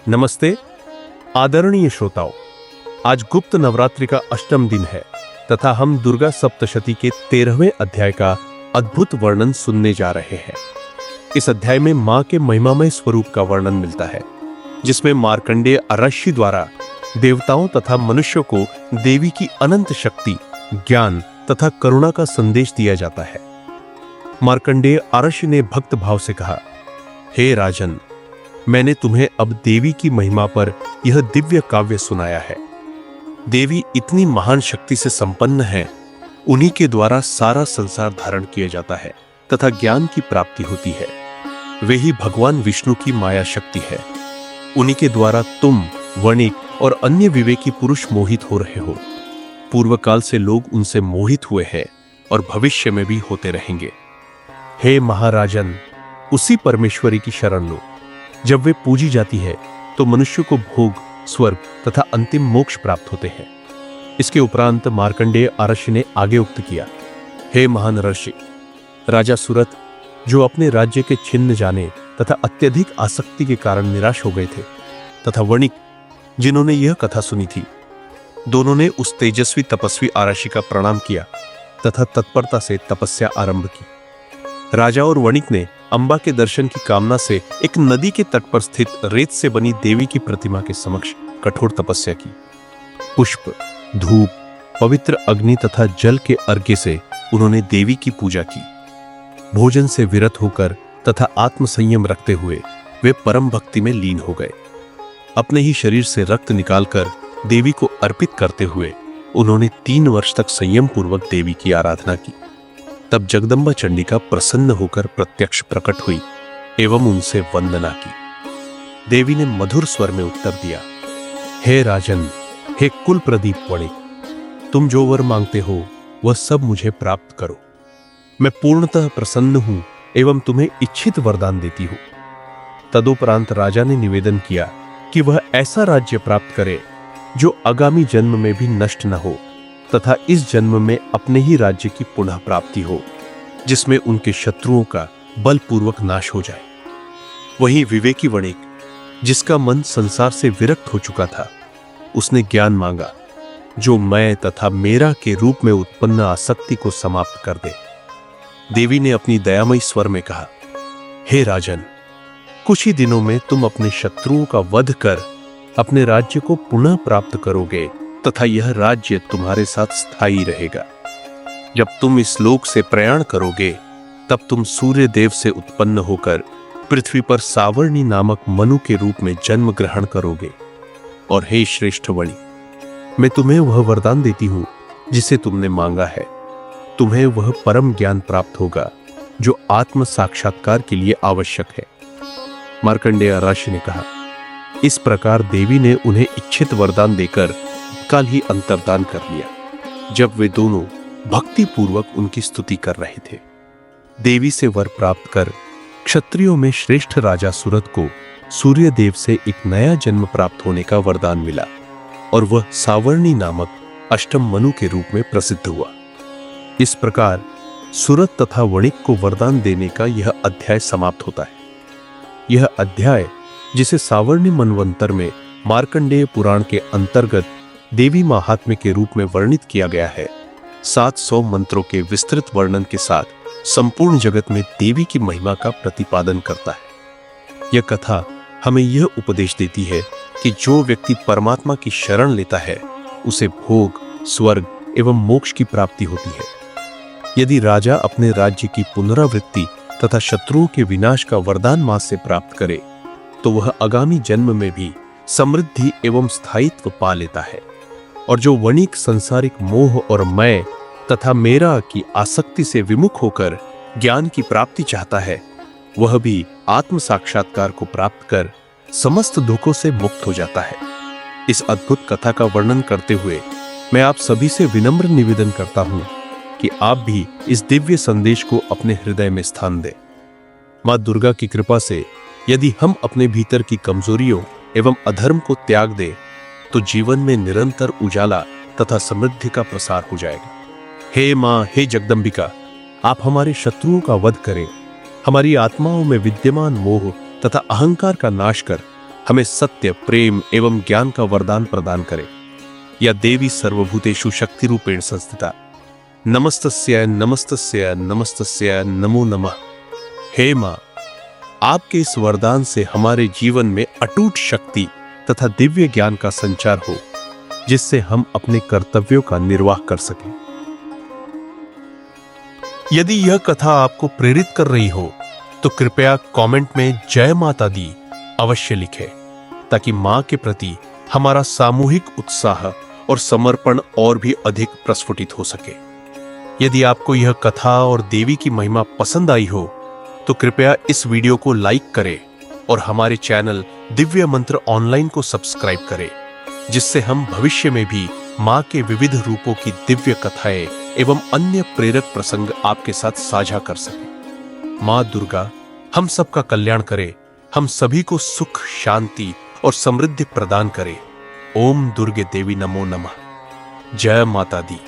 नमस्ते आदरणीय श्रोताओं, आज गुप्त नवरात्रि का अष्टम दिन है तथा हम दुर्गा सप्तशती के 13वें अध्याय का अद्भुत वर्णन सुनने जा रहे हैं। इस अध्याय में मां के महिमामय स्वरूप का वर्णन मिलता है, जिसमें मार्कंडेय अरष्य द्वारा देवताओं तथा मनुष्यों को देवी की अनंत शक्ति, ज्ञान तथा करुणा का संदेश दिया जाता है। मार्कंडेय अरष्य ने भक्त भाव से कहा, हे राजन, मैंने तुम्हें अब देवी की महिमा पर यह दिव्य काव्य सुनाया है। देवी इतनी महान शक्ति से संपन्न है, उन्हीं के द्वारा सारा संसार धारण किया जाता है तथा ज्ञान की प्राप्ति होती है। वे ही भगवान विष्णु की माया शक्ति है। उन्हीं के द्वारा तुम, वणिक और अन्य विवेकी पुरुष मोहित हो रहे हो। पूर्व काल से लोग उनसे मोहित हुए हैं और भविष्य में भी होते रहेंगे। हे महाराजन, उसी परमेश्वरी की शरण लो। जब वे पूजी जाती है तो मनुष्य को भोग, स्वर्ग तथा अंतिम मोक्ष प्राप्त होते हैं। इसके उपरांत मार्कंडेय अरष्य ने आगे उक्त किया, हे महान ऋषि, राजा सुरथ, जो अपने राज्य के छिन्न जाने तथा अत्यधिक आसक्ति के कारण निराश हो गए थे, तथा वणिक, जिन्होंने यह कथा सुनी थी, दोनों ने उस तेजस्वी तपस्वी अरष्य का प्रणाम किया तथा तत्परता से तपस्या आरंभ की। राजा और वणिक ने अंबा के दर्शन की कामना से एक नदी के तट पर स्थित रेत से बनी देवी की प्रतिमा के समक्ष कठोर तपस्या की। पुष्प, धूप, पवित्र अग्नि तथा जल के अर्घ्य से उन्होंने देवी की पूजा की। भोजन से विरत होकर तथा आत्म संयम रखते हुए वे परम भक्ति में लीन हो गए। अपने ही शरीर से रक्त निकालकर देवी को अर्पित करते हुए उन्होंने 3 वर्ष तक संयम पूर्वक देवी की आराधना की। तब जगदम्बा चंडिका प्रसन्न होकर प्रत्यक्ष प्रकट हुई एवं उनसे वंदना की। देवी ने मधुर स्वर में उत्तर दिया, हे राजन, हे कुल प्रदीप वणिक, तुम जो वर मांगते हो वह सब मुझे प्राप्त करो। मैं पूर्णतः प्रसन्न हूं एवं तुम्हें इच्छित वरदान देती हूं। तदुपरांत राजा ने निवेदन किया कि वह ऐसा राज्य प्राप्त करे जो आगामी जन्म में भी नष्ट न हो तथा इस जन्म में अपने ही राज्य की पुनः प्राप्ति हो, जिसमें उनके शत्रुओं का बलपूर्वक नाश हो जाए। वहीं विवेकी वणिक, जिसका मन संसार से विरक्त हो चुका था, उसने ज्ञान मांगा जो मैं तथा मेरा के रूप में उत्पन्न आसक्ति को समाप्त कर दे। देवी ने अपनी दयामयी स्वर में कहा, हे राजन, कुछ ही दिनों में तुम अपने शत्रुओं का वध कर अपने राज्य को पुनः प्राप्त करोगे तथा यह राज्य तुम्हारे साथ स्थायी रहेगा। जब तुम इस लोक से प्रयाण करोगे, तब तुम सूर्य देव से उत्पन्न होकर पृथ्वी पर सावर्णी नामक मनु के रूप में जन्म ग्रहण करोगे। और हे श्रेष्ठ वणि, मैं तुम्हें वह वरदान देती हूं जिसे तुमने मांगा है। तुम्हें वह परम ज्ञान प्राप्त होगा जो आत्म साक्षात्कार के लिए आवश्यक है। मार्कंडेय अरष्य ने कहा। इस प्रकार देवी ने उन्हें इच्छित वरदान देकर काल ही अंतर्दान कर लिया। जब वे दोनों भक्ति पूर्वक उनकी स्तुति कर रहे थे, देवी से वर प्राप्त कर क्षत्रियों में श्रेष्ठ राजा सुरथ को सूर्य देव से एक नया जन्म प्राप्त होने का वरदान मिला और वह सावर्णी नामक अष्टम मनु के रूप में प्रसिद्ध हुआ। इस प्रकार सुरथ तथा वणिक को वरदान देने का यह अध्याय समाप्त होता है। यह अध्याय, जिसे सावर्णी मनवंतर में मार्कंडेय पुराण के अंतर्गत देवी महात्म्य के रूप में वर्णित किया गया है, 700 मंत्रों के विस्तृत वर्णन के साथ संपूर्ण जगत में देवी की महिमा का प्रतिपादन करता है। यह कथा हमें यह उपदेश देती है कि जो व्यक्ति परमात्मा की शरण लेता है, उसे भोग, स्वर्ग एवं मोक्ष की प्राप्ति होती है। यदि राजा अपने राज्य की पुनरावृत्ति तथा शत्रुओं के विनाश का वरदान मां से प्राप्त करे, तो वह आगामी जन्म में भी समृद्धि एवं स्थायित्व पा लेता है। और जो वणिक सांसारिक मोह और मैं तथा मेरा की आसक्ति से विमुख होकर ज्ञान की प्राप्ति चाहता है, वह भी आत्म साक्षात्कार को प्राप्त कर समस्त दुखों से मुक्त हो जाता है। इस अद्भुत कथा का वर्णन करते हुए मैं आप सभी से विनम्र निवेदन करता हूं कि आप भी इस दिव्य संदेश को अपने हृदय में स्थान दें। मां दुर्गा की कृपा से यदि हम अपने भीतर की कमजोरियों एवं अधर्म को त्याग दें, तो जीवन में निरंतर उजाला तथा समृद्धि का प्रसार हो जाएगा। हे मां, हे जगदम्बिका, आप हमारे शत्रुओं का वध करें, हमारी आत्माओं में विद्यमान मोह तथा अहंकार का नाश कर हमें सत्य, प्रेम एवं ज्ञान का वरदान प्रदान करे। या देवी सर्वभूतेषु शक्ति रूपेण संस्थिता, नमस्तस्यै नमस्तस्यै नमस्तस्यै नमो नमः। हे मां, आपके इस वरदान से हमारे जीवन में अटूट शक्ति तथा दिव्य ज्ञान का संचार हो, जिससे हम अपने कर्तव्यों का निर्वाह कर सकें। यदि यह कथा आपको प्रेरित कर रही हो तो कृपया कमेंट में जय माता दी अवश्य लिखें, ताकि मां के प्रति हमारा सामूहिक उत्साह और समर्पण और भी अधिक प्रस्फुटित हो सके। यदि आपको यह कथा और देवी की महिमा पसंद आई हो तो कृपया इस वीडियो को लाइक करें और हमारे चैनल दिव्य मंत्र ऑनलाइन को सब्सक्राइब करें, जिससे हम भविष्य में भी मां के विविध रूपों की दिव्य कथाएं एवं अन्य प्रेरक प्रसंग आपके साथ साझा कर सकें। मां दुर्गा हम सबका कल्याण करे, हम सभी को सुख, शांति और समृद्धि प्रदान करे। ओम दुर्गे देवी नमो नमः। जय माता दी।